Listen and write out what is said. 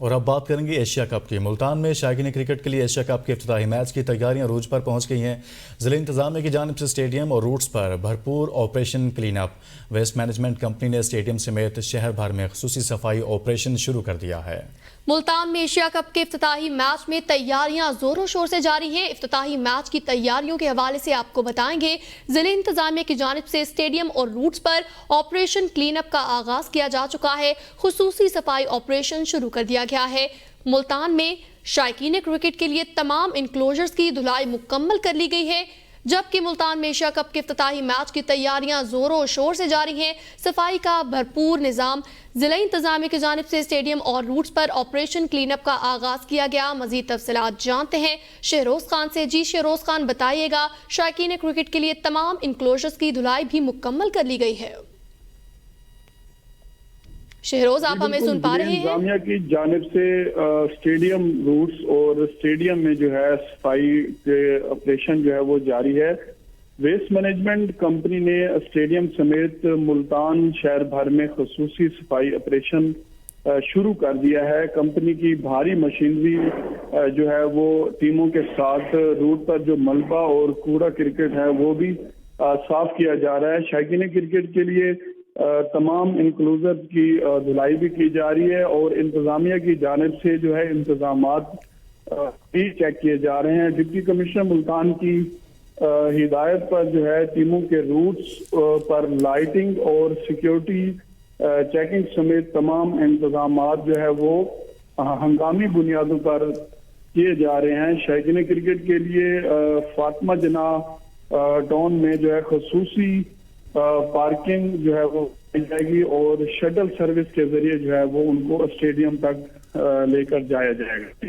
और अब बात करेंगे एशिया कप की। मुल्तान में शायकीन क्रिकेट के लिए एशिया कप के इफ्तिताही मैच की तैयारियां रूज पर पहुंच गई हैं। जिले इंतजामिया की जानिब से स्टेडियम और रूट्स पर भरपूर operation clean up. Waste management company ने स्टेडियम समेत शहर भर में खुसूसी सफाई ऑपरेशन शुरू कर दिया है। मुल्तान में एशिया कप के इफ्तिताही मैच में तैयारियां जोरों शोर से जारी हैं। इफ्तिताही मैच की तैयारियों के हवाले से आपको बताएंगे। जिले इंतजामिया की जानिब से स्टेडियम और रूट्स पर ऑपरेशन क्लीन अप का आगाज किया जा चुका है। खुसूसी सफाई ऑपरेशन शुरू कर दिया गया है। मुल्तान में शायकीन क्रिकेट के लिए तमाम इंक्लोजर्स की धुलाई मुकम्मल कर ली गई है, जबकि मुल्तान में एशिया कप के इफ्तिताही मैच की तैयारियां जोरों शोर से जारी हैं। सफाई का भरपूर निजाम। जिला इंतजामिया की जानिब से स्टेडियम और रूट्स पर ऑपरेशन क्लीन अप का आगाज किया गया। मजीद तफसीलात जानते हैं शहरोज खान से। जी शहरोज खान, बताइएगा, शायकीन क्रिकेट के लिए तमाम इंक्लोजर्स की धुलाई भी मुकम्मल कर ली गई है। शहरोज, आप हमें सुन पा रहे हैं? इंतजामिया की जानिब से स्टेडियम रूट्स और स्टेडियम में जो है सफाई के ऑपरेशन जो है वो जारी है। वेस्ट मैनेजमेंट कंपनी ने स्टेडियम समेत मुल्तान शहर भर में खुसूसी सफाई ऑपरेशन शुरू कर दिया है। कंपनी की भारी मशीनरी जो है वो टीमों के साथ रूट पर जो मलबा और कूड़ा क्रिकेट है वो भी साफ किया जा रहा है। शायकीन क्रिकेट के लिए तमाम इंक्लूजर की धुलाई भी की जा रही है और इंतजामिया की जानिब से जो है इंतजामात भी चेक किए जा रहे हैं। डिप्टी कमिश्नर मुल्तान की हिदायत पर जो है टीमों के रूट्स पर लाइटिंग और सिक्योरिटी चेकिंग समेत तमाम इंतजामात जो है वो हंगामी बुनियादों पर किए जा रहे हैं। शायकीन क्रिकेट के लिए फातिमा जना टाउन में जो है खुसूसी पार्किंग जो है वो मिल जाएगी और शटल सर्विस के जरिए जो है वो उनको स्टेडियम तक लेकर जाया जाएगा।